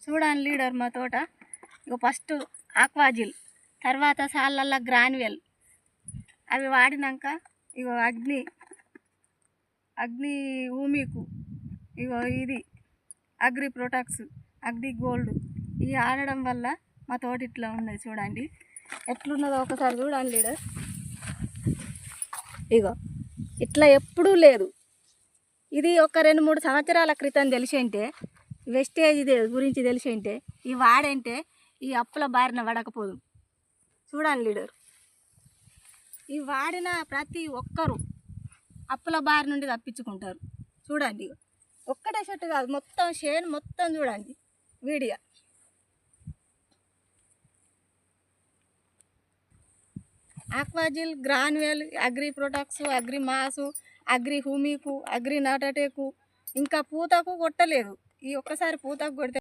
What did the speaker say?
చూడండి లీడర్ మా తోట. ఇక ఫస్ట్ ఆక్వాజిల్, తర్వాత సాళ్ళల్లో గ్రాన్యువల్ అవి వాడినాక ఇగో అగ్ని ఊమికు, ఇగో ఇది అగ్రి ప్రొటెక్ట్స్, అగ్రి గోల్డ్ ఇవి ఆడడం వల్ల మా తోట ఇట్లా ఉన్నది. చూడండి ఎట్లున్నదో ఒకసారి చూడండి లీడర్. ఇగో ఇట్లా ఎప్పుడూ లేదు. ఇది ఒక 2-3 సంవత్సరాల క్రితం తెలిసింటే, వెస్టేజ్ గురించి తెలిసింటే, ఈ వాడంటే ఈ అప్పుల బారిన పడకపోదు. చూడండి లీడర్, ఈ వాడిన ప్రతి ఒక్కరూ అప్పుల బారి నుండి తప్పించుకుంటారు. చూడండి ఒక్కటే చెట్టు కాదు, మొత్తం షేన్ మొత్తం చూడండి వీడియో. ఆక్వాజిల్, గ్రాన్యువల్, అగ్రి ప్రొటెక్ట్స్, అగ్రి మాసు, అగ్రి హూమికు, అగ్రి నాటటేకు, ఇంకా పూతకు కొట్టలేదు. ఈ ఒక్కసారి పూతకు కొడితే